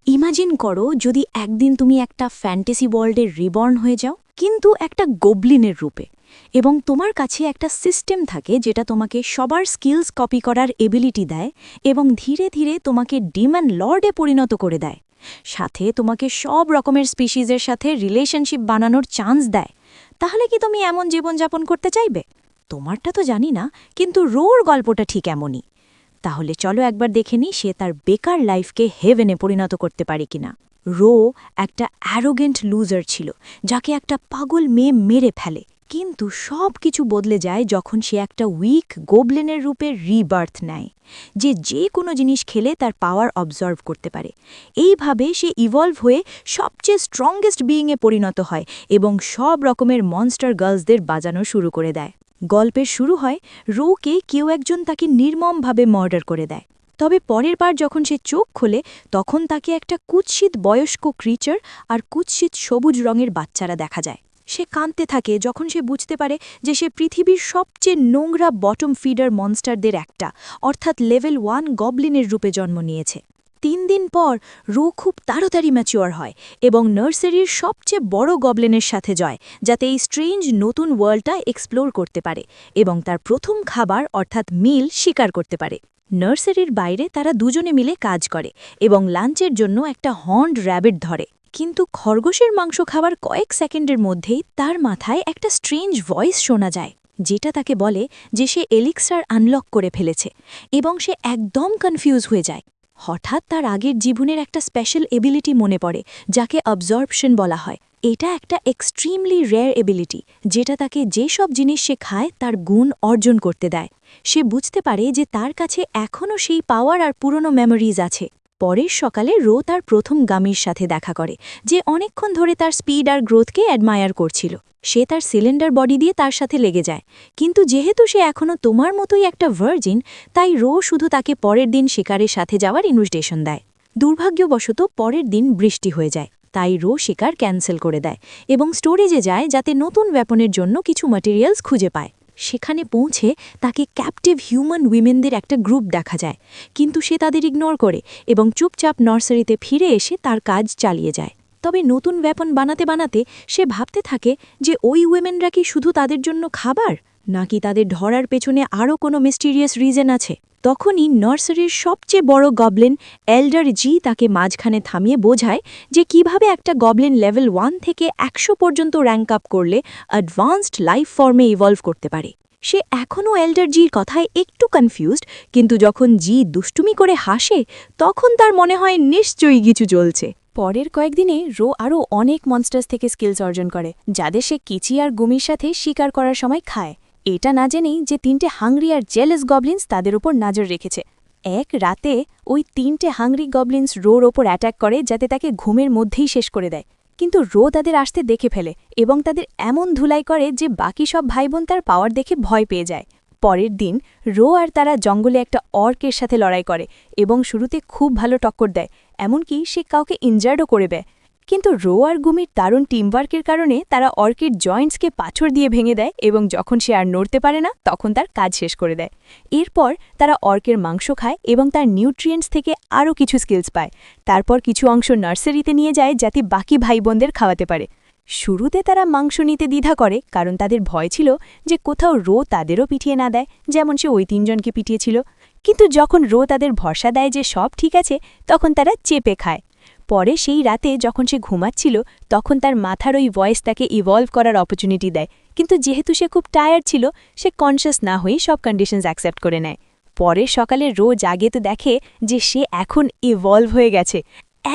Imagine করো যদি একদিন তুমি একটা ফ্যান্টাসি ওয়ার্ল্ডের রিবর্ন হয়ে যাও, কিন্তু একটা গোবলিনের রূপে, এবং তোমার কাছে একটা সিস্টেম থাকে যেটা তোমাকে সবার স্কিলস কপি করার এবিলিটি দেয় এবং ধীরে ধীরে তোমাকে ডিমন লর্ডে পরিণত করে দেয়, সাথে তোমাকে সব রকমের স্পিসিজের সাথে রিলেশনশিপ বানানোর চান্স দেয়। তাহলে কি তুমি এমন জীবনযাপন করতে চাইবে? তোমারটা তো জানি না, কিন্তু রোর গল্পটা ঠিক এমনই। তাহলে চলো একবার দেখে নিই সে তার বেকার লাইফকে হেভেনে পরিণত করতে পারে কিনা। রো একটা অ্যারোগেন্ট লুজার ছিল, যাকে একটা পাগল মেয়ে মেরে ফেলে, কিন্তু সব কিছু বদলে যায় যখন সে একটা উইক গোবলিনের রূপে রিবার্থ নেয়, যে কোনো জিনিস খেলে তার পাওয়ার অবজার্ভ করতে পারে। এইভাবে সে ইভলভ হয়ে সবচেয়ে স্ট্রংগেস্ট বিইংয়ে পরিণত হয় এবং সব রকমের মনস্টার গার্লসদের বাজানো শুরু করে দেয়। গল্পের শুরু হয় রোকে কেউ একজন তাকে নির্মমভাবে মার্ডার করে দেয়। তবে পরের বার যখন সে চোখ খোলে, তখন তাকে একটা কুৎসিত বয়স্ক ক্রিচার আর কুৎসিত সবুজ রঙের বাচ্চারা দেখা যায়। সে কাঁদতে থাকে যখন সে বুঝতে পারে যে সে পৃথিবীর সবচেয়ে নোংরা বটম ফিডার মনস্টারদের একটা, অর্থাৎ লেভেল 1 গবলিনের রূপে জন্ম নিয়েছে। 3 দিন পর রো খুব তাড়াতাড়ি ম্যাচিওর হয় এবং নার্সারির সবচেয়ে বড় গবলিনের সাথে যায়, যাতে এই স্ট্রেঞ্জ নতুন ওয়ার্ল্ডটা এক্সপ্লোর করতে পারে এবং তার প্রথম খাবার অর্থাৎ মিল শিকার করতে পারে। নার্সারির বাইরে তারা দুজনে মিলে কাজ করে এবং লাঞ্চের জন্য একটা হর্নড র্যাবিট ধরে, কিন্তু খরগোশের মাংস খাবার কয়েক সেকেন্ডের মধ্যেই তার মাথায় একটা স্ট্রেঞ্জ ভয়েস শোনা যায়, যেটা তাকে বলে যে সে এলিক্সার আনলক করে ফেলেছে, এবং সে একদম কনফিউজ হয়ে যায়। হঠাৎ তার আগের জীবনের একটা স্পেশাল এবিলিটি মনে পড়ে, যাকে অবজর্পশন বলা হয়। এটা একটা এক্সট্রিমলি রেয়ার এবিলিটি, যেটা তাকে যেসব জিনিস সে খায় তার গুণ অর্জন করতে দেয়। সে বুঝতে পারে যে তার কাছে এখনও সেই পাওয়ার আর পুরনো মেমোরিজ আছে। পরের সকালে রো তার প্রথম গামির সাথে দেখা করে, যে অনেকক্ষণ ধরে তার স্পিড আর গ্রোথকে অ্যাডমায়ার করছিল। সে তার সিলিন্ডার বডি দিয়ে তার সাথে লেগে যায়, কিন্তু যেহেতু সে এখনও তোমার মতোই একটা ভার্জিন, তাই রো শুধু তাকে পরের দিন শিকারের সাথে যাওয়ার ইনভিটেশন দেয়। দুর্ভাগ্যবশত পরের দিন বৃষ্টি হয়ে যায়, তাই রো শিকার ক্যান্সেল করে দেয় এবং স্টোরেজে যায় যাতে নতুন ওয়েপনের জন্য কিছু ম্যাটেরিয়ালস খুঁজে পায়। সেখানে পৌঁছে তাকে ক্যাপটিভ হিউম্যান উইমেনদের একটা গ্রুপ দেখা যায়, কিন্তু সে তাদের ইগনোর করে এবং চুপচাপ নার্সারিতে ফিরে এসে তার কাজ চালিয়ে যায়। তবে নতুন ওয়েপন বানাতে বানাতে সে ভাবতে থাকে যে ওই উইমেনরা কি শুধু তাদের জন্য খাবার, নাকি তাদের ধরার পেছনে আরও কোনো মিস্টিরিয়াস রিজন আছে। তখনই নার্সারির সবচেয়ে বড় গবলিন এল্ডার জি তাকে মাঝখানে থামিয়ে বোঝায় যে কিভাবে একটা গবলিন লেভেল 1 থেকে 100 পর্যন্ত র্যাঙ্ক আপ করলে অ্যাডভান্সড লাইফ ফর্মে ইভলভ করতে পারে। সে এখনও এল্ডার জির কথায় একটু কনফিউজড, কিন্তু যখন জি দুষ্টুমি করে হাসে, তখন তার মনে হয় নিশ্চয়ই কিছু চলছে। পরের কয়েকদিনে রো আরও অনেক মনস্টার্স থেকে স্কিলস অর্জন করে, যাদের সে কিচি আর গুমির সাথে শিকার করার সময় খায়। এটা না জেনেই যে 3টে হাংরি আর জেলাস গবলিন্স তাদের উপর নজর রেখেছে। এক রাতে ওই 3টে হাংরি গবলিন্স রোর ওপর অ্যাটাক করে, যাতে তাকে ঘুমের মধ্যেই শেষ করে দেয়। কিন্তু রো তাদের আসতে দেখে ফেলে এবং তাদের এমন ধুলাই করে যে বাকি সব ভাইবোন তার পাওয়ার দেখে ভয় পেয়ে যায়। পরের দিন রো আর তারা জঙ্গলে একটা অর্কের সাথে লড়াই করে এবং শুরুতে খুব ভালো টক্কর দেয়, এমনকি সে কাউকে ইনজার্ডও করে দেয়। কিন্তু রো আর গুমির দারুণ টিমওয়ার্কের কারণে তারা অর্কের জয়েন্টসকে পাথর দিয়ে ভেঙে দেয় এবং যখন সে আর নড়তে পারে না, তখন তার কাজ শেষ করে দেয়। এরপর তারা অর্কের মাংস খায় এবং তার নিউট্রিয়েন্টস থেকে আরও কিছু স্কিলস পায়। তারপর কিছু অংশ নার্সারিতে নিয়ে যায় যাতে বাকি ভাইবোনদের খাওয়াতে পারে। শুরুতে তারা মাংস নিতে দ্বিধা করে, কারণ তাদের ভয় ছিল যে কোথাও রো তাদেরও পিটিয়ে না দেয়, যেমন সে ওই 3জনকে পিটিয়েছিল। কিন্তু যখন রো তাদের ভরসা দেয় যে সব ঠিক আছে, তখন তারা চেপে খায়। পরে সেই রাতে যখন সে ঘুমাচ্ছিল, তখন তার মাথার ওই ভয়েস তাকে ইভলভ করার অপরচুনিটি দেয়, কিন্তু যেহেতু সে খুব টায়ার্ড ছিল, সে কনশাস না হয়ে সব কন্ডিশনস অ্যাকসেপ্ট করে নেয়। পরের সকালে রো জাগে তো দেখে যে সে এখন ইভলভ হয়ে গেছে,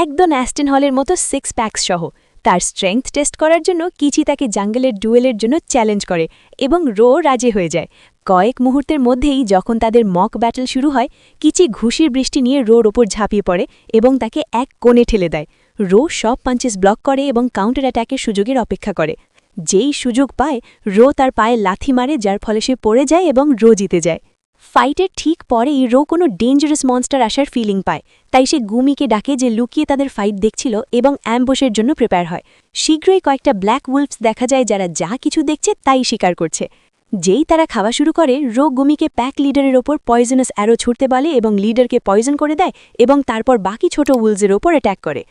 একদম অ্যাস্টেন হলের মতো 6 প্যাক্স সহ। তার স্ট্রেংথ টেস্ট করার জন্য কিচি তাকে জাঙ্গলের ডুয়েলের জন্য চ্যালেঞ্জ করে এবং রো রাজি হয়ে যায়। কয়েক মুহূর্তের মধ্যেই যখন তাদের মক ব্যাটল শুরু হয়, কিচি ঘুষির বৃষ্টি নিয়ে রোর ওপর ঝাঁপিয়ে পড়ে এবং তাকে এক কোণে ঠেলে দেয়। রো সব পাঞ্চেস ব্লক করে এবং কাউন্টার অ্যাটাকের সুযোগের অপেক্ষা করে। যেই সুযোগ পায়, রো তার পায়ে লাথি মারে, যার ফলে সে পড়ে যায় এবং রো জিতে যায়। ফাইটের ঠিক পরেই রো কোনো ডেঞ্জারাস মনস্টার আসার ফিলিং পায়, তাই সে গুমিকে ডাকে যে লুকিয়ে তাদের ফাইট দেখছিল এবং অ্যাম্বুশের জন্য প্রিপেয়ার হয়। শীঘ্রই কয়েকটা ব্ল্যাক উলফস দেখা যায়, যারা যা কিছু দেখছে তাই শিকার করছে। যেই তারা খাওয়া শুরু করে, রো গুমিকে প্যাক লিডারের ওপর পয়জনাস অ্যারো ছুটতে বলে এবং লিডারকে পয়জন করে দেয় এবং তারপর বাকি ছোট উলসের ওপর অ্যাট্যাক করে।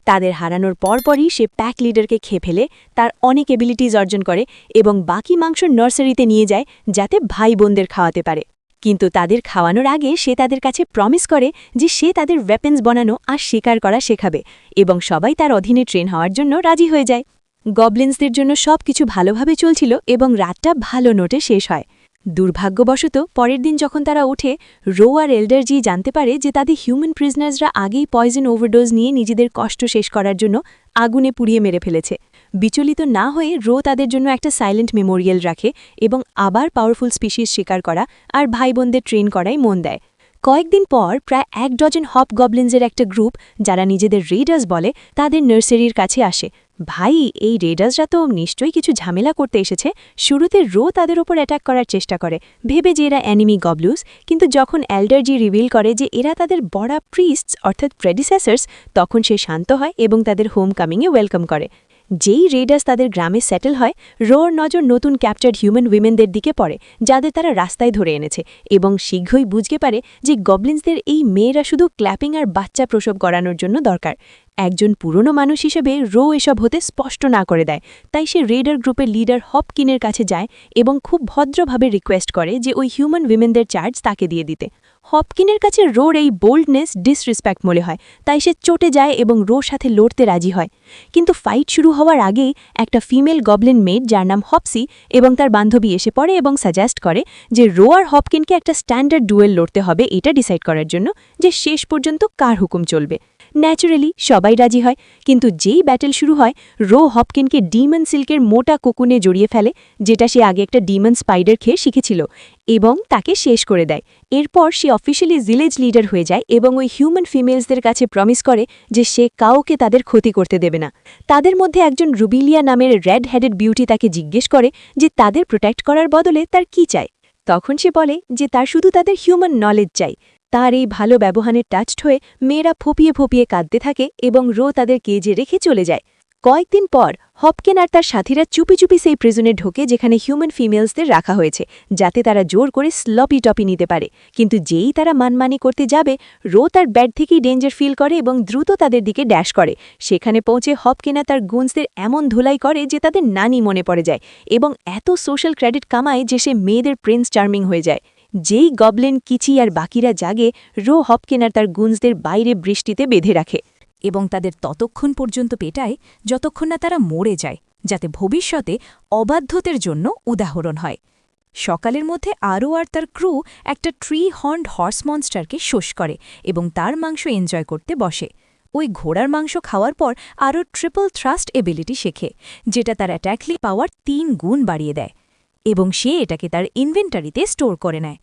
তাদের হারানোর পরপরই সে প্যাক লিডারকে খেয়ে ফেলে, তার অনেক এবিলিটিজ অর্জন করে এবং বাকি মাংস নার্সারিতে নিয়ে যায় যাতে ভাই বোনদের খাওয়াতে পারে। কিন্তু তাদের খাওয়ানোর আগে সে তাদের কাছে প্রমিস করে যে সে তাদের ওয়েপন্স বানানো আর শিকার করা শেখাবে এবং সবাই তার অধীনে ট্রেন হওয়ার জন্য রাজি হয়ে যায়। গবলিন্সদের জন্য সবকিছু ভালোভাবে চলছিল এবং রাতটা ভালো নোটে শেষ হয়। দুর্ভাগ্যবশত পরের দিন যখন তারা ওঠে, রো আর এল্ডারজি জানতে পারে যে তাদের হিউম্যান প্রিজনার্সরা আগেই পয়জন ওভারডোজ নিয়ে নিজেদের কষ্ট শেষ করার জন্য আগুনে পুড়িয়ে মেরে ফেলেছে। বিচলিত না হয়ে রো তাদের জন্য একটা সাইলেন্ট মেমোরিয়াল রাখে এবং আবার পাওয়ারফুল স্পিসিস শিকার করা আর ভাই বোনদের ট্রেন করাই মন দেয়। কয়েকদিন পর প্রায় 1 ডজন হপ গবলিন্সের একটা গ্রুপ, যারা নিজেদের রেডার্স বলে, তাদের নার্সারির কাছে আসে। ভাই, এই রেডার্সরা তো নিশ্চয়ই কিছু ঝামেলা করতে এসেছে। শুরুতে রো তাদের ওপর অ্যাটাক করার চেষ্টা করে, ভেবে যে এরা অ্যানিমি গবলুস, কিন্তু যখন এল্ডারজি রিভিল করে যে এরা তাদের বড়া প্রিস্টস অর্থাৎ প্রেডিসেসর্স, তখন সে শান্ত হয় এবং তাদের হোম কামিংয়ে ওয়েলকাম করে। যেই রেডার্স তাদের গ্রামে সেটেল হয়, রোর নজর নতুন ক্যাপচার্ড হিউম্যান উইমেনদের দিকে পড়ে, যাদের তারা রাস্তায় ধরে এনেছে, এবং শীঘ্রই বুঝতে পারে যে গবলিন্সদের এই মেয়েরা শুধু ক্ল্যাপিং আর বাচ্চা প্রসব করানোর জন্য দরকার। একজন পুরনো মানুষ হিসেবে রো এসব হতে স্পষ্ট না করে দেয়, তাই সে রেডার গ্রুপের লিডার হপকিনের কাছে যায় এবং খুব ভদ্রভাবে রিকোয়েস্ট করে যে ওই হিউম্যান উইমেনদের চার্জ তাকে দিয়ে দিতে। হপকিনের কাছে রোর এই বোল্ডনেস ডিসরেসপেক্ট মনে হয়, তাই সে চটে যায় এবং রোর সাথে লড়তে রাজি হয়। কিন্তু ফাইট শুরু হওয়ার আগেই একটা ফিমেল গবলিন মেড, যার নাম হপসি, এবং তার বান্ধবী এসে পড়ে এবং সাজেস্ট করে যে রো আর হপকিনকে একটা স্ট্যান্ডার্ড ডুয়েল লড়তে হবে, এটা ডিসাইড করার জন্য যে শেষ পর্যন্ত কার হুকুম চলবে। ন্যাচারালি সবাই রাজি হয়, কিন্তু যেই ব্যাটেল শুরু হয়, রো হপকিনকে ডিমন সিল্কের মোটা কোকুনে জড়িয়ে ফেলে, যেটা সে আগে একটা ডিমন স্পাইডার খেয়ে শিখেছিল, এবং তাকে শেষ করে দেয়। এরপর সে অফিসিয়ালি ভিলেজ লিডার হয়ে যায় এবং ওই হিউম্যান ফিমেলসদের কাছে প্রমিস করে যে সে কাউকে তাদের ক্ষতি করতে দেবে না। তাদের মধ্যে একজন রুবিলিয়া নামের রেড হেডেড বিউটি তাকে জিজ্ঞেস করে যে তাদের প্রোটেক্ট করার বদলে তার কি চাই। তখন সে বলে যে তার শুধু তাদের হিউম্যান নলেজ চাই। তার এই ভালো ব্যবহারে টাচড হয়ে মেয়েরা ফোপিয়ে ফোপিয়ে কাঁদতে থাকে এবং রো তাদের কেজে রেখে চলে যায়। কয়েকদিন পর হপকিন আর তার সাথীরা চুপি চুপি সেই প্রিজনে ঢোকে যেখানে হিউম্যান ফিমেলসদের রাখা হয়েছে, যাতে তারা জোর করে স্লপি টপি নিতে পারে। কিন্তু যেই তারা মানমানি করতে যাবে, রো তার ব্যাট থেকেই ডেঞ্জার ফিল করে এবং দ্রুত তাদের দিকে ড্যাশ করে। সেখানে পৌঁছে হপকিনা তার গুন্সদের এমন ধুলাই করে যে তাদের নানি মনে পড়ে যায় এবং এত সোশ্যাল ক্রেডিট কামায় যে সে মেয়েদের প্রিন্স চার্মিং হয়ে যায়। যেই গবলিন, কিচি আর বাকিরা জাগে, রো হপকিন আর তার গুন্সদের বাইরে বৃষ্টিতে বেঁধে রাখে এবং তাদের ততক্ষণ পর্যন্ত পেটায় যতক্ষণ না তারা মরে যায়, যাতে ভবিষ্যতে অবাধ্যতের জন্য উদাহরণ হয়। সকালের মধ্যে আরও আর তার ক্রু একটা ট্রি হর্নড হর্স মনস্টারকে শোষ করে এবং তার মাংস এনজয় করতে বসে। ওই ঘোড়ার মাংস খাওয়ার পর আরও ট্রিপল থ্রাস্ট এবিলিটি শেখে, যেটা তার অ্যাট্যাকলি পাওয়ার 3 গুণ বাড়িয়ে দেয়, এবং সে এটাকে তার ইনভেন্টারিতে স্টোর করে নেয়।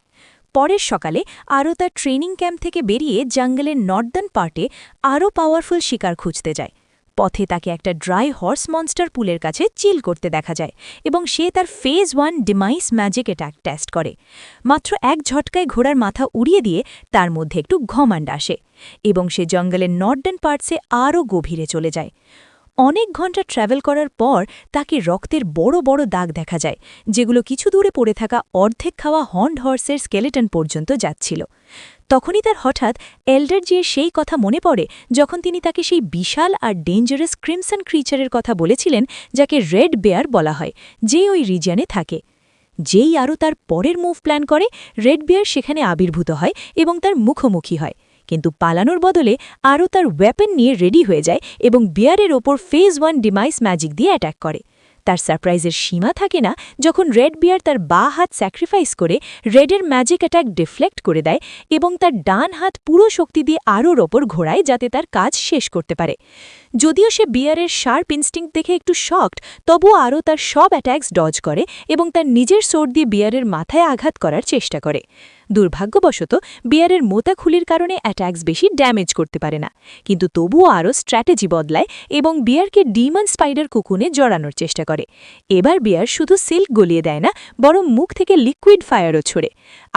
পরের সকালে আরও তার ট্রেনিং ক্যাম্প থেকে বেরিয়ে জঙ্গলের নর্দার্ন পার্টে আরও পাওয়ারফুল শিকার খুঁজতে যায়। পথে তাকে একটা ড্রাই হর্স মনস্টার পুলের কাছে চিল করতে দেখা যায় এবং সে তার phase 1 demise magic attack test করে। মাত্র এক ঝটকায় ঘোড়ার মাথা উড়িয়ে দিয়ে তার মধ্যে একটু ঘমান্ড আসে এবং সে জঙ্গলের নর্দার্ন পার্টসে আরও গভীরে চলে যায়। অনেক ঘন্টা ট্র্যাভেল করার পর তাকে রক্তের বড় বড় দাগ দেখা যায়, যেগুলো কিছু দূরে পড়ে থাকা অর্ধেক খাওয়া হর্নড হর্সের স্কেলেটন পর্যন্ত যাচ্ছিল। তখনই তার হঠাৎ এল্ডারজির সেই কথা মনে পড়ে যখন তিনি তাকে সেই বিশাল আর ডেঞ্জারাস ক্রিমসন ক্রিচারের কথা বলেছিলেন, যাকে রেড বেয়ার বলা হয়, যে ওই রিজিয়নে থাকে। যেই আরও তার পরের মুভ প্ল্যান করে, রেড বেয়ার সেখানে আবির্ভূত হয় এবং তার মুখোমুখি হয়, কিন্তু পালানোর বদলে আরও তার ওয়েপন নিয়ে রেডি হয়ে যায় এবং বিয়ারের ওপর ফেজ 1 ডিমাইস ম্যাজিক দিয়ে অ্যাটাক করে। তার সারপ্রাইজের সীমা থাকে না যখন রেড বিয়ার তার বাঁ হাত স্যাক্রিফাইস করে রেডের ম্যাজিক অ্যাটাক ডিফ্লেক্ট করে দেয় এবং তার ডান হাত পুরো শক্তি দিয়ে আরোর ওপর ঘোরায় যাতে তার কাজ শেষ করতে পারে। যদিও সে বিয়ারের শার্প ইনস্টিংক্ট দেখে একটু শকড, তবুও আরও তার সব অ্যাট্যাক্স ডজ করে এবং তার নিজের সোর্ড দিয়ে বিয়ারের মাথায় আঘাত করার চেষ্টা করে। দুর্ভাগ্যবশত বিয়ারের মোটা খুলির কারণে অ্যাটাক্স বেশি ড্যামেজ করতে পারে না, কিন্তু তবুও আরও স্ট্র্যাটেজি বদলায় এবং বিয়ারকে ডিমন স্পাইডার কুকুনে জড়ানোর চেষ্টা করে। এবার বিয়ার শুধু সিল্ক গলিয়ে দেয় না, বরং মুখ থেকে লিকুইড ফায়ারও ছোড়ে।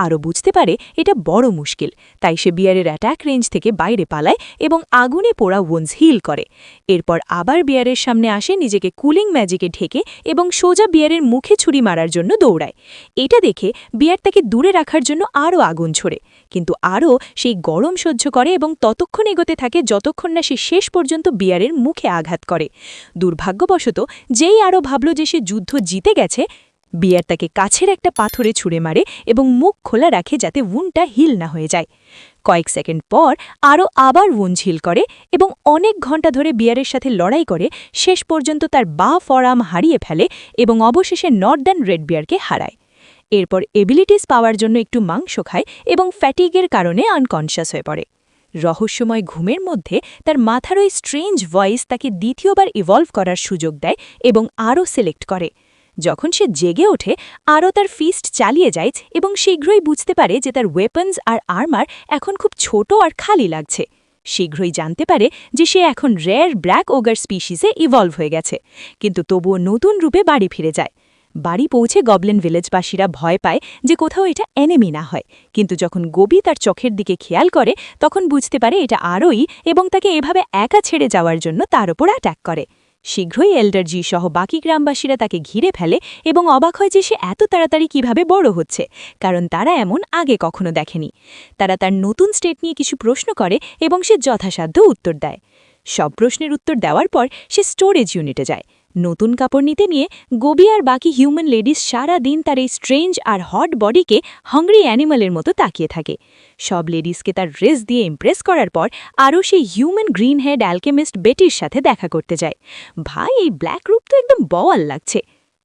আরও বুঝতে পারে এটা বড় মুশকিল, তাই সে বিয়ারের অ্যাটাক রেঞ্জ থেকে বাইরে পালায় এবং আগুনে পোড়া ওয়ুন্ডস হিল করে। এরপর আবার বিয়ারের সামনে আসে, নিজেকে কুলিং ম্যাজিকে ঢেকে এবং সোজা বিয়ারের মুখে ছুরি মারার জন্য দৌড়ায়। এটা দেখে বিয়ার তাকে দূরে রাখার জন্য আরও আগুন ছোড়ে, কিন্তু আরও সেই গরম সহ্য করে এবং ততক্ষণ এগোতে থাকে যতক্ষণ না সে শেষ পর্যন্ত বিয়ারের মুখে আঘাত করে। দুর্ভাগ্যবশত যেই আরও ভাবল যে সে যুদ্ধ জিতে গেছে, বিয়ার তাকে কাছের একটা পাথরে ছুঁড়ে মারে এবং মুখ খোলা রাখে যাতে ওয়ুন্ডটা হিল না হয়ে যায়। কয়েক সেকেন্ড পর আরও আবার ওয়ুন্ড হিল করে এবং অনেক ঘন্টা ধরে বিয়ারের সাথে লড়াই করে শেষ পর্যন্ত তার ফরআর্ম হারিয়ে ফেলে এবং অবশেষে নর্দার্ন রেড বিয়ারকে হারায়। এরপর এবিলিটিস পাওয়ার জন্য একটু মাংস খায় এবং ফ্যাটিগের কারণে আনকনশাস হয়ে পড়ে। রহস্যময় ঘুমের মধ্যে তার মাথার ওই স্ট্রেঞ্জ ভয়েস তাকে দ্বিতীয়বার ইভলভ করার সুযোগ দেয় এবং আরও সিলেক্ট করে। যখন সে জেগে ওঠে, আরও তার ফিস্ট চালিয়ে যায় এবং শীঘ্রই বুঝতে পারে যে তার ওয়েপন্স আর আর্মার এখন খুব ছোট আর খালি লাগছে। শীঘ্রই জানতে পারে যে সে এখন রেয়ার ব্ল্যাক ওগার স্পিসিসে ইভলভ হয়ে গেছে, কিন্তু তবুও নতুন রূপে বাড়ি ফিরে যায়। বাড়ি পৌঁছে গবলিন ভিলেজবাসীরা ভয় পায় যে কোথাও এটা এনিমি না হয়, কিন্তু যখন গোবি তার চোখের দিকে খেয়াল করে তখন বুঝতে পারে এটা আরোই এবং তাকে এভাবে একা ছেড়ে যাওয়ার জন্য তার ওপর অ্যাটাক করে। শীঘ্রই এল্ডার জি সহ বাকি গ্রামবাসীরা তাকে ঘিরে ফেলে এবং অবাক হয় যে সে এত তাড়াতাড়ি কিভাবে বড় হচ্ছে, কারণ তারা এমন আগে কখনো দেখেনি। তারা তার নতুন স্টেট নিয়ে কিছু প্রশ্ন করে এবং সে যথাসাধ্য উত্তর দেয়। সব প্রশ্নের উত্তর দেওয়ার পর সে স্টোরেজ ইউনিটে যায়। নতুন কাপড় নিতে নিয়ে গোবি আর বাকি হিউম্যান লেডিস সারা দিন তার এই স্ট্রেঞ্জ আর হট বডিকে হাংরি অ্যানিমালের মতো তাকিয়ে থাকে। সব লেডিসকে তার ড্রেস দিয়ে ইমপ্রেস করার পর আরও সেই হিউম্যান গ্রিন হেড অ্যালকেমিস্ট বেটির সাথে দেখা করতে যায়। ভাই, এই ব্ল্যাক রূপ তো একদম বওয়াল লাগছে।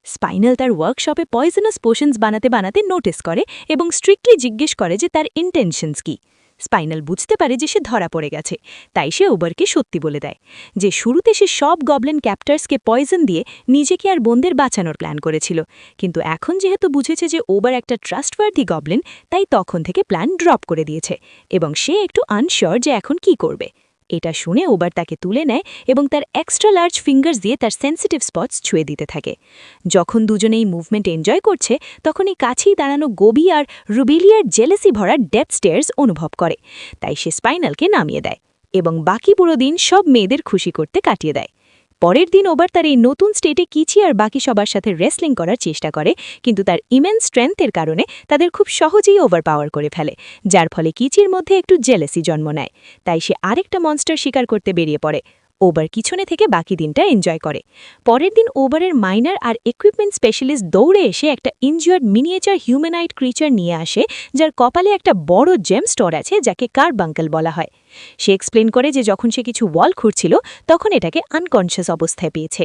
স্পাইনাল তার ওয়ার্কশপে পয়জনাস পোশনস বানাতে বানাতে নোটিস করে এবং স্ট্রিক্টলি জিজ্ঞেস করে যে তার ইন্টেনশনস কী। স্পাইনাল বুঝতে পারে যে সে ধরা পড়ে গেছে, তাই সে ওবারকে সত্যি বলে দেয় যে শুরুতে সে সব গবলিন ক্যাপ্টার্সকে পয়জন দিয়ে নিজেকে আর বোনদের বাঁচানোর প্ল্যান করেছিল, কিন্তু এখন যেহেতু বুঝেছে যে ওবার একটা ট্রাস্টওয়ার্দি গবলিন, তাই তখন থেকে প্ল্যান ড্রপ করে দিয়েছে এবং সে একটু আনশিওর যে এখন কি করবে। এটা শুনে ওবার তাকে তুলে নেয় এবং তার এক্সট্রা লার্জ ফিঙ্গার্স দিয়ে তার সেন্সিটিভ স্পটস ছুঁয়ে দিতে থাকে। যখন দুজনেই মুভমেন্ট এনজয় করছে, তখন এই কাছেই দাঁড়ানো গোবি আর রুবেলিয়ার জেলেসি ভরা ডেপথ স্টেয়ার্স অনুভব করে, তাই সে স্পাইনালকে নামিয়ে দেয় এবং বাকি পুরো দিন সব মেয়েদের খুশি করতে কাটিয়ে দেয়। পরের দিন ওবার তার এই নতুন স্টেটে কিচি আর বাকি সবার সাথে রেসলিং করার চেষ্টা করে, কিন্তু তার ইমেন্স স্ট্রেংথের কারণে তাদের খুব সহজেই ওভারপাওয়ার করে ফেলে, যার ফলে কিচির মধ্যে একটু জেলেসি জন্ম নেয়। তাই সে আরেকটা মনস্টার শিকার করতে বেরিয়ে পড়ে। ওবার পিছনে থেকে বাকি দিনটা এনজয় করে। পরের দিন ওবারের মাইনার আর ইকুইপমেন্ট স্পেশালিস্ট দৌড়ে এসে একটা ইনজিওর্ড মিনিয়েচার হিউম্যানয়েড ক্রিচার নিয়ে আসে, যার কপালে একটা বড় জেম স্টোর আছে যাকে কারবাঙ্কেল বলা হয়। সে এক্সপ্লেন করে যে যখন সে কিছু ওয়াল খুঁড়ছিল তখন এটাকে আনকনশিয়াস অবস্থায় পেয়েছে।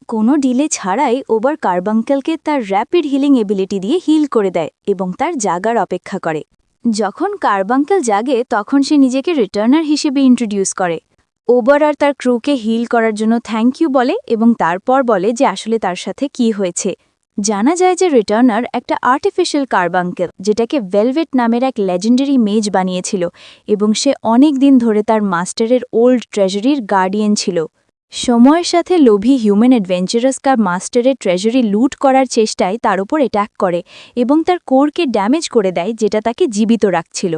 কোনো ডিলে ছাড়াই ওবার কারবাঙ্কেলকে তার র্যাপিড হিলিং এবিলিটি দিয়ে হিল করে দেয় এবং তার জাগার অপেক্ষা করে। যখন কারবাঙ্কেল জাগে তখন সে নিজেকে রিটার্নার হিসেবে ইন্ট্রোডিউস করে। ওবার আর তার ক্রুকে হিল করার জন্য থ্যাংক ইউ বলে এবং তারপর বলে যে আসলে তার সাথে কি হয়েছে। জানা যায় যে রিটার্নার একটা আর্টিফিশিয়াল কারবাঙ্কেল, যেটাকে ভেলভেট নামের এক লেজেন্ডারি মেজ বানিয়েছিল এবং সে অনেক দিন ধরে তার মাস্টারের ওল্ড ট্রেজারির গার্ডিয়ান ছিল। সময়ের সাথে লোভী হিউম্যান অ্যাডভেঞ্চারাস কার মাস্টারের ট্রেজারি লুট করার চেষ্টায় তার উপর অ্যাটাক করে এবং তার কোরকে ড্যামেজ করে দেয়, যেটা তাকে জীবিত রাখছিল।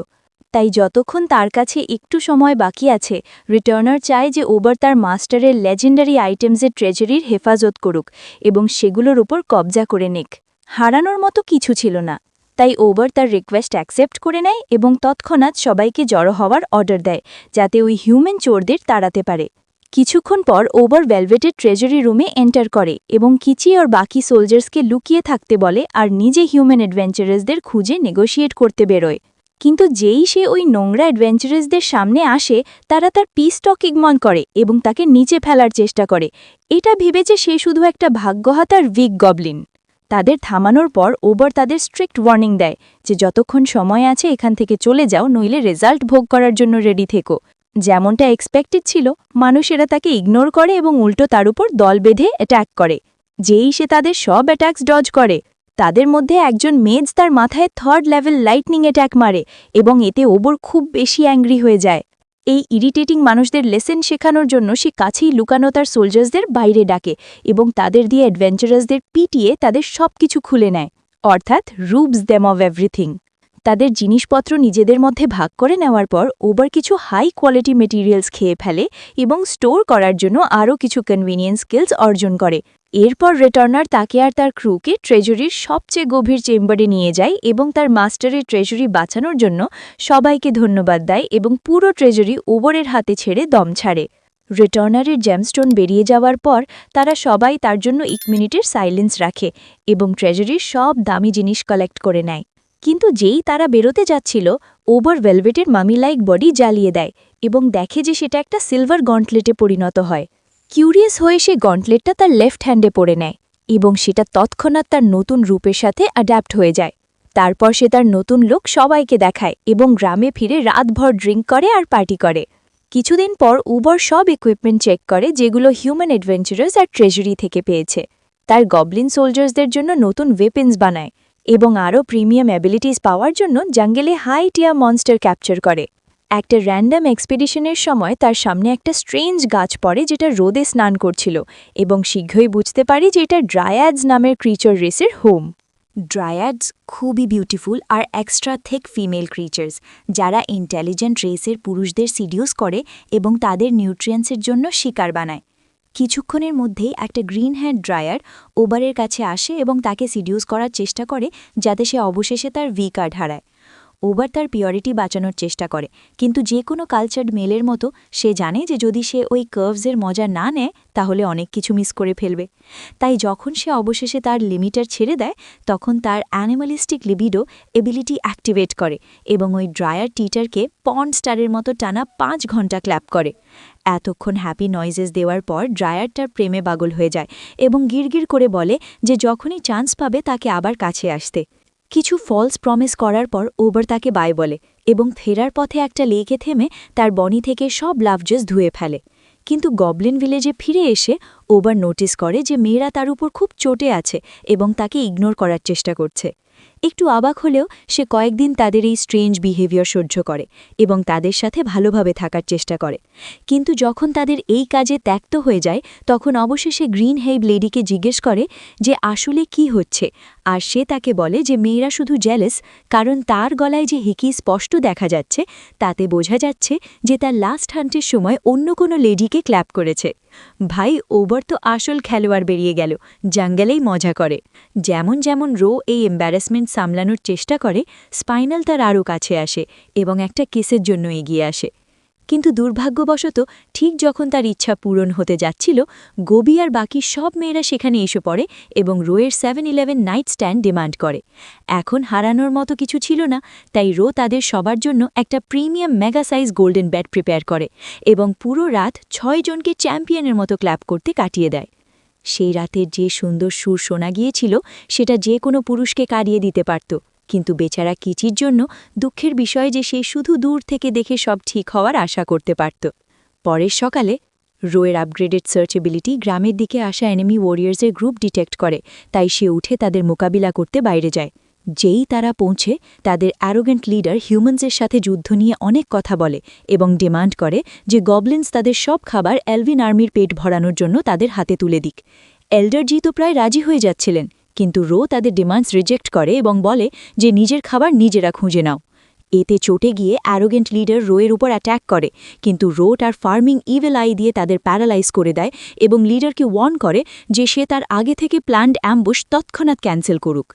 তাই যতক্ষণ তার কাছে একটু সময় বাকি আছে, রিটার্নার চায় যে ওবার তার মাস্টারের লেজেন্ডারি আইটেমসের ট্রেজারির হেফাজত করুক এবং সেগুলোর উপর কবজা করে নিক। হারানোর মতো কিছু ছিল না, তাই ওবার তার রিকোয়েস্ট অ্যাকসেপ্ট করে নেয় এবং তৎক্ষণাৎ সবাইকে জড়ো হওয়ার অর্ডার দেয়, যাতে ওই হিউম্যান চোরদের তাড়াতে পারে। কিছুক্ষণ পর ওবার ভেলভেটের ট্রেজারি রুমে এন্টার করে এবং কিচি আর বাকি সোলজার্সকে লুকিয়ে থাকতে বলে আর নিজে হিউম্যান অ্যাডভেঞ্চারাসদের খুঁজে নেগোশিয়েট করতে বেরোয়। কিন্তু যেই সে ওই নোংরা অ্যাডভেঞ্চারাসদের সামনে আসে, তারা তার পিস টক ইগমন করে এবং তাকে নিচে ফেলার চেষ্টা করে। এটা ভেবেছে সে শুধু একটা ভাগ্যহাতার উইক গবলিন। তাদের থামানোর পর ওবার তাদের স্ট্রিক্ট ওয়ার্নিং দেয় যে যতক্ষণ সময় আছে এখান থেকে চলে যাও, নইলে রেজাল্ট ভোগ করার জন্য রেডি থেকো। যেমনটা এক্সপেক্টেড ছিল, মানুষেরা তাকে ইগনোর করে এবং উল্টো তার উপর দল বেঁধে অ্যাটাক করে। যেই সে তাদের সব অ্যাটাকস ডজ করে, তাদের মধ্যে একজন মেজ তার মাথায় 3rd লেভেল লাইটনিং অ্যাটাক মারে এবং এতে ওবর খুব বেশি অ্যাংরি হয়ে যায়। এই ইরিটেটিং মানুষদের লেসেন শেখানোর জন্য সে কাছেই লুকানো তার সোলজার্সদের বাইরে ডাকে এবং তাদের দিয়ে অ্যাডভেঞ্চারাসদের পিটিয়ে তাদের সবকিছু খুলে নেয়, অর্থাৎ রুবস দেম অফ এভরিথিং। তাদের জিনিসপত্র নিজেদের মধ্যে ভাগ করে নেওয়ার পর ওবার কিছু হাই কোয়ালিটি মেটেরিয়ালস খেয়ে ফেলে এবং স্টোর করার জন্য আরও কিছু কনভিনিয়েন্স স্কিলস অর্জন করে। এরপর রিটার্নার তাকে আর তার ক্রুকে ট্রেজরির সবচেয়ে গভীর চেম্বারে নিয়ে যায় এবং তার মাস্টারের ট্রেজরি বাঁচানোর জন্য সবাইকে ধন্যবাদ দেয় এবং পুরো ট্রেজরি ওবরের হাতে ছেড়ে দম ছাড়ে। রিটার্নারের জ্যামস্টোন বেরিয়ে যাওয়ার পর তারা সবাই তার জন্য 1 মিনিটের সাইলেন্স রাখে এবং ট্রেজরির সব দামি জিনিস কালেক্ট করে নেয়। কিন্তু যেই তারা বেরোতে যাচ্ছিল, ওবর ভেলভেটের মামি লাইক বডি জ্বালিয়ে দেয় এবং দেখে যে সেটা একটা সিলভার গন্টলেটে পরিণত হয়। কিউরিয়াস হয়ে সে গন্টলেটটা তার লেফট হ্যান্ডে পরে নেয় এবং সেটা তৎক্ষণাৎ তার নতুন রূপের সাথে অ্যাডাপ্ট হয়ে যায়। তারপর সে তার নতুন লুক সবাইকে দেখায় এবং গ্রামে ফিরে রাতভর ড্রিঙ্ক করে আর পার্টি করে। কিছুদিন পর উবর সব ইকুইপমেন্ট চেক করে যেগুলো হিউম্যান অ্যাডভেঞ্চারার্স আর ট্রেজরি থেকে পেয়েছে। তার গবলিন সোলজার্সদের জন্য নতুন ওয়েপেন্স বানায় এবং আরও প্রিমিয়াম অ্যাবিলিটিস পাওয়ার জন্য জঙ্গলে হাই টিয়ার মনস্টার ক্যাপচার করে। একটা র্যান্ডম এক্সপেডিশনের সময় তার সামনে একটা স্ট্রেঞ্জ গাছ পড়ে যেটা রোদে স্নান করছিল এবং শীঘ্রই বুঝতে পারি যে এটা ড্রায়াডস নামের ক্রিচার রেসের হোম। ড্রায়াডস খুবই বিউটিফুল আর এক্সট্রা থেক ফিমেল ক্রিচার্স, যারা ইন্টেলিজেন্ট রেসের পুরুষদের সিডিউস করে এবং তাদের নিউট্রিয়েন্টসের জন্য শিকার বানায়। কিছুক্ষণের মধ্যেই একটা গ্রিন হ্যান্ড ড্রায়ার ওবারের কাছে আসে এবং তাকে সিডিউস করার চেষ্টা করে যাতে সে অবশেষে তার ভি কার্ড হারায়। ওবার তার পিওরিটি বাঁচানোর চেষ্টা করে, কিন্তু যে কোনো কালচার্ড মেলের মতো সে জানে যে যদি সে ওই কার্ভসের মজা না নেয় তাহলে অনেক কিছু মিস করে ফেলবে। তাই যখন সে অবশেষে তার লিমিটার ছেড়ে দেয় তখন তার অ্যানিমালিস্টিক লিবিডো এবিলিটি অ্যাক্টিভেট করে এবং ওই ড্রায়ার টিটারকে পন্ড স্টারের মতো টানা 5 ঘন্টা ক্ল্যাপ করে। এতক্ষণ হ্যাপি নয়েজেস দেওয়ার পর ড্রায়ারটার প্রেমে পাগল হয়ে যায় এবং গিরগির করে বলে যে যখনই চান্স পাবে তাকে আবার কাছে আসতে। কিছু ফলস প্রমিস করার পর ওবার তাকে বাই বলে এবং ফেরার পথে একটা লেকে থেমে তার বনি থেকে সব লাভজেস ধুয়ে ফেলে। কিন্তু গবলিন ভিলেজে ফিরে এসে ওবার নোটিস করে যে মেয়েরা তার উপর খুব চটে আছে এবং তাকে ইগনোর করার চেষ্টা করছে। একটু অবাক হলেও সে কয়েকদিন তাদের এই স্ট্রেঞ্জ বিহেভিয়ার সহ্য করে এবং তাদের সাথে ভালোভাবে থাকার চেষ্টা করে। কিন্তু যখন তাদের এই কাজে ত্যক্ত হয়ে যায় তখন অবশেষে গ্রিন হেইব লেডিকে জিজ্ঞেস করে যে আসলে কি হচ্ছে, আর সে তাকে বলে যে মেয়েরা শুধু জেলাস কারণ তার গলায় যে হিকি স্পষ্ট দেখা যাচ্ছে তাতে বোঝা যাচ্ছে যে তার লাস্ট হান্টের সময় অন্য কোনো লেডিকে ক্ল্যাপ করেছে। ভাই, ওবার তো আসল খেলোয়াড় বেরিয়ে গেল, জঙ্গলেই মজা করে। যেমন যেমন রো এই এম্বারাসমেন্ট সামলানোর চেষ্টা করে, স্পাইনাল তার আরও কাছে আসে এবং একটা কেসের জন্য এগিয়ে আসে। কিন্তু দুর্ভাগ্যবশত ঠিক যখন তার ইচ্ছা পূরণ হতে যাচ্ছিল, গোবি আর বাকি সব মেয়েরা সেখানে এসে পড়ে এবং রোয়ের 7-11 নাইট স্ট্যান্ড ডিমান্ড করে। এখন হারানোর মতো কিছু ছিল না, তাই রো তাদের সবার জন্য একটা premium mega size golden bat prepare করে এবং পুরো রাত 6 জনকে চ্যাম্পিয়নের মতো ক্ল্যাপ করতে কাটিয়ে দেয়। সেই রাতের যে সুন্দর সুর শোনা গিয়েছিল সেটা যে কোনো পুরুষকে কারিয়ে দিতে পারত, কিন্তু বেচারা কিচির জন্য দুঃখের বিষয় যে সে শুধু দূর থেকে দেখে সব ঠিক হওয়ার আশা করতে পারত। পরের সকালে রোয়ের আপগ্রেডেড সার্চেবিলিটি গ্রামের দিকে আসা এনিমি ওয়ারিয়ার্সের গ্রুপ ডিটেক্ট করে, তাই সে উঠে তাদের মোকাবিলা করতে বাইরে যায়। যেই তারা পৌঁছে তাদের অ্যারোগেন্ট লিডার হিউম্যানসের সাথে যুদ্ধ নিয়ে অনেক কথা বলে এবং ডিমান্ড করে যে গবলিনস তাদের সব খাবার এলভিন আর্মির পেট ভরানোর জন্য তাদের হাতে তুলে দিক। এল্ডার জি তো প্রায় রাজি হয়ে যাচ্ছিলেন, কিন্তু রো তাদের ডিমান্ডস রিজেক্ট করে এবং বলে যে নিজের খাবার নিজেরা খুঁজে নাও। এতে চটে গিয়ে অ্যারোগেন্ট লিডার রোয়ের উপর অ্যাট্যাক করে, কিন্তু রো তার ফার্মিং ইভেল আই দিয়ে তাদের প্যারালাইজ করে দেয় এবং লিডারকে ওয়ার্ন করে যে সে তার আগে থেকে প্ল্যান্ড অ্যাম্বুশ তৎক্ষণাৎ ক্যান্সেল করুক।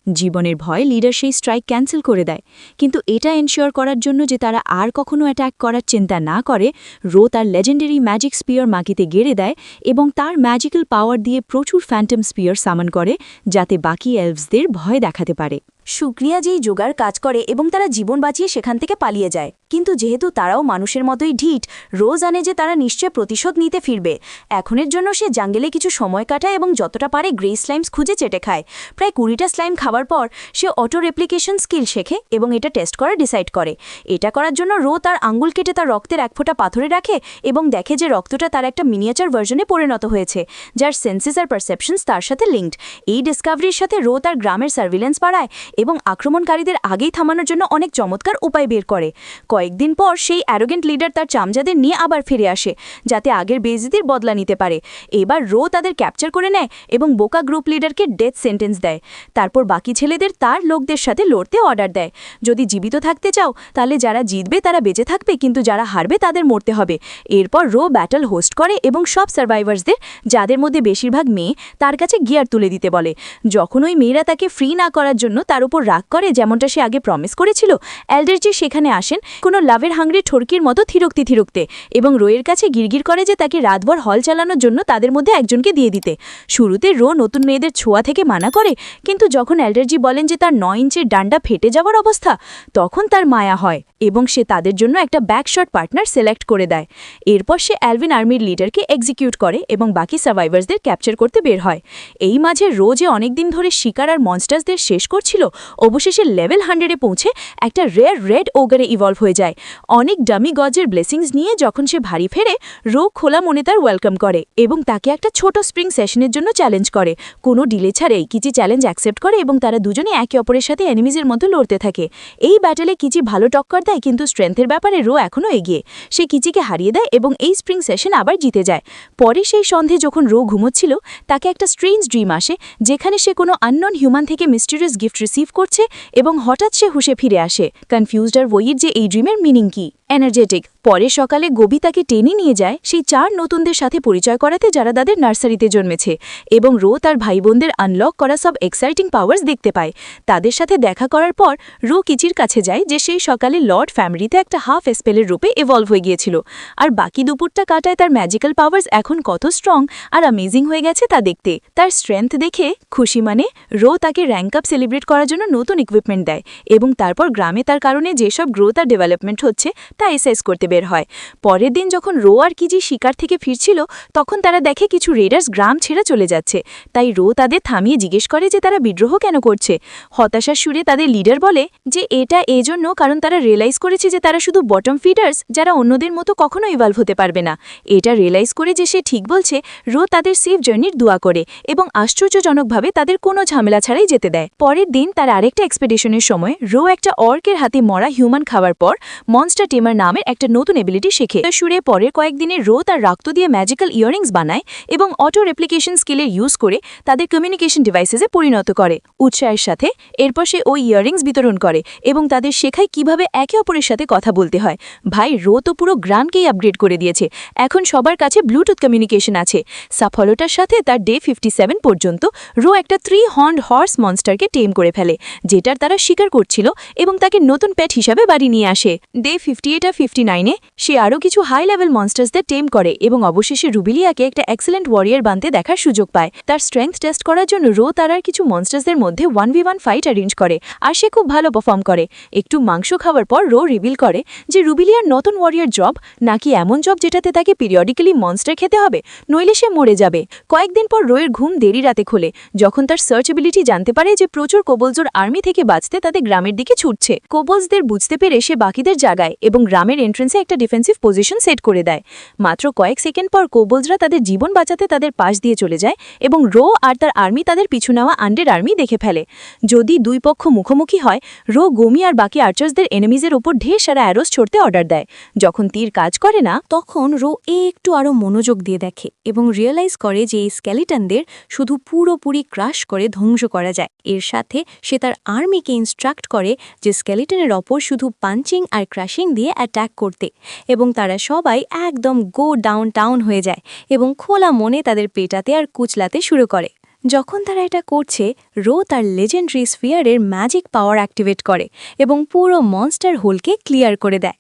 জীবনের ভয় লিডার সেই স্ট্রাইক ক্যান্সেল করে দেয়, কিন্তু এটা এনশিওর করার জন্য যে তারা আর কখনো অ্যাট্যাক করার চিন্তা না করে, রো তার লেজেন্ডারি ম্যাজিক স্পিয়ার মাটিতে গেড়ে দেয় এবং তার ম্যাজিক্যাল পাওয়ার দিয়ে প্রচুর ফ্যান্টম স্পিয়ার সামন করে যাতে বাকি এলভসদের ভয় দেখাতে পারে। শুক্রিয়া যেই জোগাড় কাজ করে এবং তারা জীবন বাঁচিয়ে সেখান থেকে পালিয়ে যায়, কিন্তু যেহেতু তারাও মানুষের মতোই ঢিঠ, রোজ জানে যে তারা নিশ্চয় প্রতিশোধ নিতে ফিরবে। এখনের জন্য সে জাঙ্গলে কিছু সময় কাটায় এবং যতটা পারে গ্রে স্লাইমস খুঁজে চেটে খায়। প্রায় 20টা স্লাইম খাওয়ার পর সে অটো রেপ্লিকেশন স্কিল শেখে এবং এটা টেস্ট করা ডিসাইড করে। এটা করার জন্য রো তার আঙ্গুল কেটে তার রক্তের এক ফোঁটা পাথরে রাখে এবং দেখে যে রক্তটা তার একটা মিনিয়েচার ভার্জনে পরিণত হয়েছে, যার সেন্সেস আর পারসেপশনস তার সাথে লিঙ্কড। এই ডিসকাভারির সাথে রো তার গ্রামের সার্ভিলেন্স বাড়ায় এবং আক্রমণকারীদের আগেই থামানোর জন্য অনেক চমৎকার উপায় বের করে। কয়েকদিন পর সেই অ্যারোগেন্ট লিডার তার চামজাদের নিয়ে আবার ফিরে আসে, যাতে আগের বেইজ্জতির বদলা নিতে পারে। এবার রো তাদের ক্যাপচার করে নেয় এবং বোকা গ্রুপ লিডারকে ডেথ সেন্টেন্স দেয়। তারপর বাকি ছেলেদের তার লোকদের সাথে লড়তে অর্ডার দেয়। যদি জীবিত থাকতে চাও তাহলে যারা জিতবে তারা বেঁচে থাকবে, কিন্তু যারা হারবে তাদের মরতে হবে। এরপর রো ব্যাটল হোস্ট করে এবং সব সার্ভাইভার্সদের, যাদের মধ্যে বেশিরভাগ মেয়ে, তার কাছে গিয়ার তুলে দিতে বলে। যখন ওই মেয়েরা তাকে ফ্রি না করার জন্য তার উপর রাগ করে, যেমনটা সে আগে প্রমিস করেছিল, এল্ডারজি সেখানে আসেন কোনো লাভের হাঙ্গরি ঠরকির মতো থিরুকতে এবং রোয়ের কাছে গিরগির করে যে তাকে রাতভর হল চালানোর জন্য তাদের মধ্যে একজনকে দিয়ে দিতে। শুরুতে রো নতুন মেয়েদের ছোঁয়া থেকে মানা করে, কিন্তু যখন এল্ডারজি বলেন যে তার 9 ইঞ্চের ডান্ডা ফেটে যাওয়ার অবস্থা, তখন তার মায়া হয় এবং সে তাদের জন্য একটা ব্যাকশট পার্টনার সিলেক্ট করে দেয়। এরপর সে অ্যালভিন আর্মির লিডারকে এক্সিকিউট করে এবং বাকি সার্ভাইভার্সদের ক্যাপচার করতে বের হয়। এই মাঝে রো যে অনেকদিন ধরে শিকার আর মনস্টার্সদের শেষ করছিল, অবশেষে লেভেল 100-এ পৌঁছে একটা রেয়ার রেড ওগারে ইভলভ হয়ে যায়। অনেক ডামি গজের ব্লেসিংস নিয়ে যখন সে ভারী ফেরে, রো খোলা মনে তার ওয়েলকাম করে এবং তাকে একটা ছোট স্প্রিং সেশনের জন্য চ্যালেঞ্জ করে। কোনো ডিলে ছাড়াই কিচি চ্যালেঞ্জ অ্যাকসেপ্ট করে এবং তারা দুজনে একে অপরের সাথে এনিমিজের মতো লড়তে থাকে। এই ব্যাটেলে কিচি ভালো টক্কর দেয়, কিন্তু স্ট্রেংথের ব্যাপারে রো এখনও এগিয়ে। সে কিচিকে হারিয়ে দেয় এবং এই স্প্রিং সেশন আবার জিতে যায়। পরে সেই সন্ধে যখন রো ঘুমোচ্ছিল, তাকে একটা স্ট্রেঞ্জ ড্রিম আসে, যেখানে সে কোনো আননোন হিউম্যান থেকে মিস্টিরিয়াস গিফট রিসিভ করছে এবং হঠাৎ সে হুঁশে ফিরে আসে, কনফিউজড আর ওয়ির যে এই ড্রিমের মিনিং কি। এনার্জেটিক। পরে সকালে গোবি তাকে টেনে নিয়ে যায় সেই 4 নতুনদের সাথে পরিচয় করাতে, যারা তাদের নার্সারিতে জন্মেছে, এবং রো তার ভাই বোনদের আনলক করা সব এক্সাইটিং পাওয়ার্স দেখতে পায়। তাদের সাথে দেখা করার পর রো কিচির কাছে যায়, যে সেই সকালে লর্ড ফ্যামিলিতে একটা হাফ স্পেলের রূপে ইভলভ হয়ে গিয়েছিল, আর বাকি দুপুরটা কাটায় তার ম্যাজিক্যাল পাওয়ার্স এখন কত স্ট্রং আর অ্যামেজিং হয়ে গেছে তা দেখতে। তার স্ট্রেংথ দেখে খুশি মানে রো তাকে র্যাঙ্ক আপ সেলিব্রেট করার জন্য নতুন ইকুইপমেন্ট দেয় এবং তারপর গ্রামে তার কারণে যেসব গ্রোথ আর ডেভেলপমেন্ট হচ্ছে তা এসেস করতে বের হয়। পরের দিন যখন রো আর কিজি শিকার থেকে ফিরছিল, তখন তারা দেখে কিছু রেডার্স গ্রাম ছেড়ে চলে যাচ্ছে। তাই রো তাদের থামিয়ে জিজ্ঞেস করে যে তারা বিদ্রোহ কেন করছে। হতাশার সুরে তাদের লিডার বলে যে এটা এজন্য কারণ তারা রিয়েলাইজ করেছে যে তারা শুধু বটম ফিডার্স, যারা অন্যদের মতো কখনো ইভলভ হতে পারবে না। এটা রিয়েলাইজ করে যে সে ঠিক বলছে, রো তাদের সেফ জার্নির দোয়া করে এবং আশ্চর্যজনকভাবে তাদের কোনো ঝামেলা ছাড়াই যেতে দেয়। পরের দিন তার আরেকটা এক্সপেডিশনের সময় রো একটা অর্কের হাতে মরা হিউম্যান খাওয়ার পর মনস্টার টেমার নামের একটা নতুন এবিলিটি শেখে। সুরে পরের কয়েকদিনে রো তার রক্ত দিয়ে ম্যাজিক্যাল ইয়ারিংস বানায় এবং অটো রেপ্লিকেশন স্কিলের ইউজ করে তাদের কমিউনিকেশন ডিভাইসেসে পরিণত করে উৎসাহের সাথে। এরপর সে ওই ইয়ারিংস বিতরণ করে এবং তাদের শেখায় কিভাবে একে অপরের সাথে কথা বলতে হয়। ভাই, রো তো পুরো গ্রামকেই আপগ্রেড করে দিয়েছে। এখন সবার কাছে ব্লুটুথ কমিউনিকেশন আছে। সফলতার সাথে তার ডে 57 পর্যন্ত রো একটা 3 হর্নড হর্স মনস্টারকে টেম করে ফেলে, যেটার তারা শিকার করছিল, এবং তাকে নতুন পেট হিসাবে বাড়ি নিয়ে আসে। ডে 58 আর 59-এ সে আরও কিছু হাই লেভেল মনস্টার্সদের টেম করে এবং অবশেষে রুবিলিয়াকে একটা এক্সেলেন্ট ওয়ারিয়ার বানতে দেখার সুযোগ পায়। তার স্ট্রেংথ টেস্ট করার জন্য রো তার আর কিছু মনস্টার্সদের মধ্যে 1v1 ফাইট অ্যারেঞ্জ করে, আর সে খুব ভালো পারফর্ম করে। একটু মাংস খাওয়ার পর রো রিভিল করে যে রুবিলিয়ার নতুন ওয়ারিয়ার জব নাকি এমন জব যেটাতে তাকে পিরিয়ডিক্যালি মনস্টার খেতে হবে, নইলে সে মরে যাবে। কয়েকদিন পর রোয়ের ঘুম দেরি রাতে খোলে, যখন তার সার্চ এবিলিটি জানতে পারে যে প্রচুর কোবলজোর আর্মি থেকে বাঁচতে তাদের গ্রামের দিকে ছুটছে। কোবলসদের বুঝতে পেরে সে বাকিদের জাগায় এবং গ্রামের এন্ট্রেন্সে একটা ডিফেন্সিভ পজিশন সেট করে দেয়। মাত্র কয়েক সেকেন্ড পর কোবলসরা তাদের জীবন বাঁচাতে তাদের পাশ দিয়ে চলে যায় এবং রো আর তার আর্মি তাদের পিছু নেওয়া আন্ডের আর্মি দেখে ফেলে। যদি দুই পক্ষ মুখোমুখি হয়, রো গোমি আর বাকি আর্চার্সদের এনিমিজের ওপর ঢের সারা অ্যারোস ছড়তে অর্ডার দেয়। যখন তীর কাজ করে না, তখন রো একটু আরও মনোযোগ দিয়ে দেখে এবং রিয়েলাইজ করে যে এই স্কেলিটনদের শুধু পুরোপুরি ক্রাশ করে ধ্বংস করা যায়। এর সাথে সে তার আর্মিকে ইনস্ট্রাক্ট করে যে স্কেলিটনের ওপর শুধু পাঞ্চিং আর ক্রাশিং দিয়ে অ্যাটাক করতে, এবং তারা সবাই একদম গো ডাউন টাউন হয়ে যায় এবং খোলা মনে তাদের পেটাতে আর কুচলাতে শুরু করে। যখন তারা এটা করছে, রো তার লেজেন্ডারি স্ফিয়ারের ম্যাজিক পাওয়ার অ্যাক্টিভেট করে এবং পুরো মনস্টার হোলকে ক্লিয়ার করে দেয়।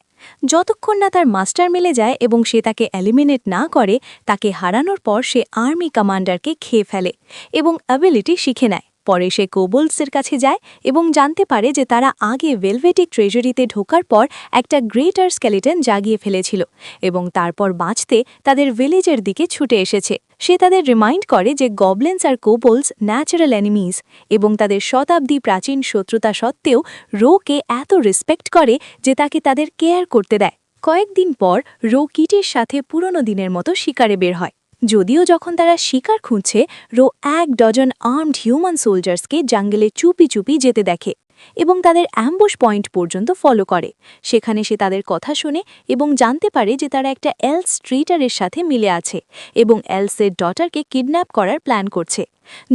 যতক্ষণ না তার মাস্টার মিলে যায় এবং সে তাকে এলিমিনেট না করে, তাকে হারানোর পর সে আর্মি কমান্ডারকে খেয়ে ফেলে এবং অ্যাবিলিটি শিখে নেয়। পরে সে কোবলসের কাছে যায় এবং জানতে পারে যে তারা আগে ভেলভেটিক ট্রেজারিতে ঢোকার পর একটা গ্রেটার স্কেলিটন জাগিয়ে ফেলেছিল এবং তারপর বাঁচতে তাদের ভিলেজের দিকে ছুটে এসেছে। সে তাদের রিমাইন্ড করে যে গবলিনস আর কোবলস ন্যাচারাল এনিমিজ এবং তাদের শতাব্দী প্রাচীন শত্রুতা সত্ত্বেও রোকে এত রেসপেক্ট করে যে তাকে তাদের কেয়ার করতে দেয়। কয়েকদিন পর রো কিটির সাথে পুরনো দিনের মতো শিকারে বের হয়। যদিও যখন তারা শিকার খুঁজছে, রো 1 ডজন আর্মড হিউম্যান সোলজার্সকে জঙ্গলে চুপি চুপি যেতে দেখে এবং তাদের অ্যাম্বুশ পয়েন্ট পর্যন্ত ফলো করে। সেখানে সে তাদের কথা শোনে এবং জানতে পারে যে তারা একটা এলস স্ট্রিটারের সাথে মিলে আছে এবং এলসের ডটারকে কিডন্যাপ করার প্ল্যান করছে।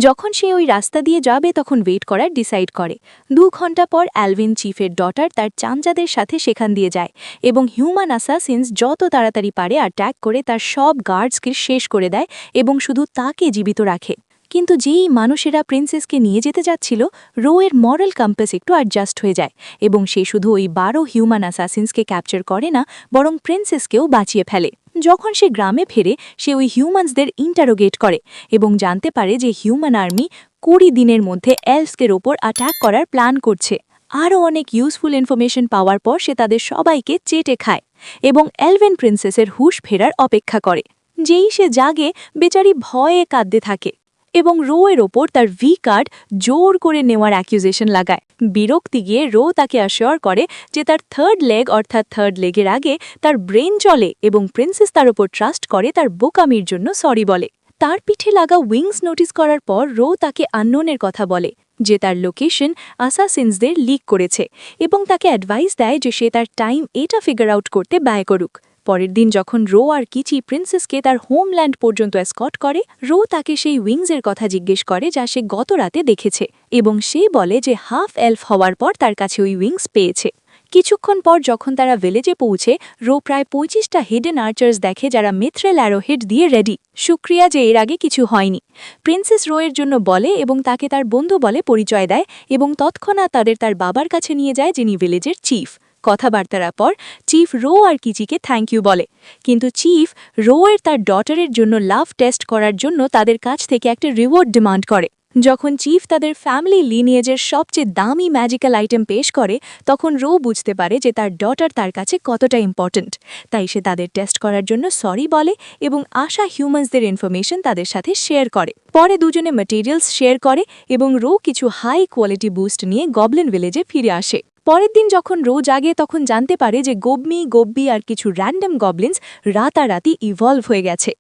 যখন সে ওই রাস্তা দিয়ে যাবে তখন ওয়েট করার ডিসাইড করে। 2 ঘন্টা পর অ্যালভিন চিফের ডটার তার চামচাদের সাথে সেখান দিয়ে যায় এবং হিউম্যান অ্যাসাসিনস যত তাড়াতাড়ি পারে অ্যাট্যাক করে তার সব গার্ডসকে শেষ করে দেয় এবং শুধু তাকে জীবিত রাখে। কিন্তু যেই মানুষেরা প্রিন্সেসকে নিয়ে যেতে যাচ্ছিল, রো এর মরাল কম্পাস একটু অ্যাডজাস্ট হয়ে যায় এবং সে শুধু ওই 12 হিউম্যান অ্যাসাসিনসকে ক্যাপচার করে না, বরং প্রিন্সেসকেও বাঁচিয়ে ফেলে। যখন সে গ্রামে ফেরে, সে ওই হিউম্যানসদের ইন্টারোগেট করে এবং জানতে পারে যে হিউম্যান আর্মি 20 দিনের মধ্যে এলসকের ওপর অ্যাটাক করার প্ল্যান করছে। আরও অনেক ইউজফুল ইনফরমেশন পাওয়ার পর সে তাদের সবাইকে চেটে খায় এবং এলভেন প্রিন্সেসের হুঁশ ফেরার অপেক্ষা করে। যেই সে জাগে, বেচারি ভয়ে কাঁদতে থাকে এবং রো এর ওপর তার ভি কার্ড জোর করে নেওয়ার অ্যাকিউজেশন লাগায়। বিরক্তি গিয়ে রো তাকে অ্যাশিওর করে যে তার থার্ড লেগ অর্থাৎ থার্ড লেগের আগে তার ব্রেন চলে এবং প্রিন্সেস তার ওপর ট্রাস্ট করে তার বোকামির জন্য সরি বলে। তার পিঠে লাগা উইংস নোটিস করার পর রো তাকে আননোনের কথা বলে যে তার লোকেশন অ্যাসাসিনসদের লিক করেছে এবং তাকে অ্যাডভাইস দেয় যে সে তার টাইম এটা ফিগার আউট করতে ব্যয় করুক। পরের দিন যখন রো আর কিচি প্রিন্সেসকে তার হোমল্যান্ড পর্যন্ত এসকর্ট করে, রো তাকে সেই উইংসের কথা জিজ্ঞেস করে যা সে গত রাতে দেখেছে এবং সে বলে যে হাফ এলফ হওয়ার পর তার কাছে ওই উইংস পেয়েছে। কিছুক্ষণ পর যখন তারা ভিলেজে পৌঁছে, রো প্রায় 25টা হিডেন আর্চার্স দেখে যারা মিথ্রেল অ্যারোহেড দিয়ে রেডি। শুক্রিয়া যে এর আগে কিছু হয়নি। প্রিন্সেস রো এর জন্য বলে এবং তাকে তার বন্ধু বলে পরিচয় দেয় এবং তৎক্ষণাৎ তার বাবার কাছে নিয়ে যায়, যিনি ভিলেজের চিফ। কথাবার্তার পর চিফ রো আর কিচিকে থ্যাংক ইউ বলে, কিন্তু চিফ রো এর তার ডটারের জন্য লাভ টেস্ট করার জন্য তাদের কাছ থেকে একটা রিওয়ার্ড ডিমান্ড করে। যখন চিফ তাদের ফ্যামিলি লিনিয়েজের সবচেয়ে দামি ম্যাজিক্যাল আইটেম পেশ করে, তখন রো বুঝতে পারে যে তার ডটার তার কাছে কতটা ইম্পর্ট্যান্ট। তাই সে তাদের টেস্ট করার জন্য সরি বলে এবং আশা হিউম্যানসদের ইনফরমেশন তাদের সাথে শেয়ার করে। পরে দুজনে ম্যাটেরিয়ালস শেয়ার করে এবং রো কিছু হাই কোয়ালিটি বুস্ট নিয়ে গবলিন ভিলেজে ফিরে আসে। পরের দিন যখন রো জাগে, তখন জানতে পারে যে গব্বি আর কিছু র্যান্ডম গবলিনস রাতারাতি ইভলভ হয়ে গেছে।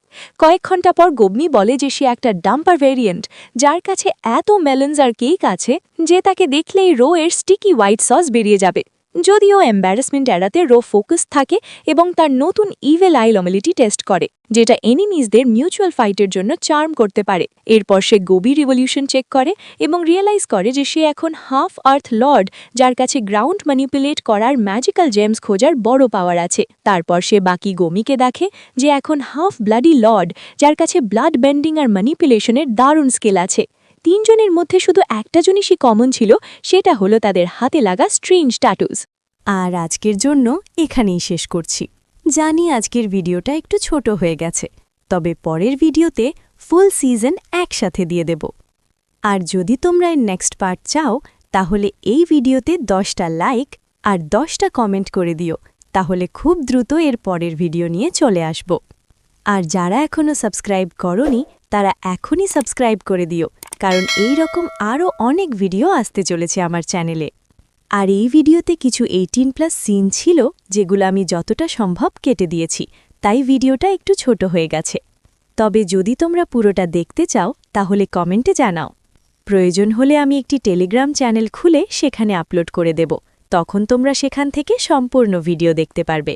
কয়েক ঘন্টা পর গব্বি বলে যে সে একটা ডাম্পার ভেরিয়েন্ট, যার কাছে এত মেলনস আর কেক আছে যে তাকে দেখলেই রো এর স্টিকি হোয়াইট সস বেরিয়ে যাবে। যদিও এম্বারাসমেন্ট এড়াতে রো ফোকাস থাকে এবং তার নতুন ইভেল আই লমিলিটি টেস্ট করে, যেটা এনিমিজদের মিউচুয়াল ফাইটের জন্য চার্ম করতে পারে। এরপর সে গবি রিভলিউশন চেক করে এবং রিয়েলাইজ করে যে সে এখন হাফ আর্থ লর্ড, যার কাছে গ্রাউন্ড ম্যানিপুলেট করার ম্যাজিক্যাল জেমস খোঁজার বড় পাওয়ার আছে। তারপর সে বাকি গমিকে দেখে যে এখন হাফ ব্লাডি লর্ড, যার কাছে ব্লাড বেন্ডিং আর ম্যানিপুলেশনের দারুণ স্কিল আছে। তিনজনের মধ্যে শুধু একটা জিনিসই কমন ছিল, সেটা হলো তাদের হাতে লাগা স্ট্রেঞ্জ ট্যাটুজ। আর আজকের জন্য এখানেই শেষ করছি। জানি আজকের ভিডিওটা একটু ছোট হয়ে গেছে, তবে পরের ভিডিওতে ফুল সিজন একসাথে দিয়ে দেব। আর যদি তোমরা এর নেক্সট পার্ট চাও, তাহলে এই ভিডিওতে 10টা লাইক আর 10টা কমেন্ট করে দিও, তাহলে খুব দ্রুত এর পরের ভিডিও নিয়ে চলে আসব। আর যারা এখনও সাবস্ক্রাইব করনি, তারা এখনই সাবস্ক্রাইব করে দিও, কারণ এই রকম আরও অনেক ভিডিও আসতে চলেছে আমার চ্যানেলে। আর এই ভিডিওতে কিছু 18+ সিন ছিল, যেগুলো আমি যতটা সম্ভব কেটে দিয়েছি, তাই ভিডিওটা একটু ছোট হয়ে গেছে। তবে যদি তোমরা পুরোটা দেখতে চাও, তাহলে কমেন্টে জানাও। প্রয়োজন হলে আমি একটি টেলিগ্রাম চ্যানেল খুলে সেখানে আপলোড করে দেব, তখন তোমরা সেখান থেকে সম্পূর্ণ ভিডিও দেখতে পারবে।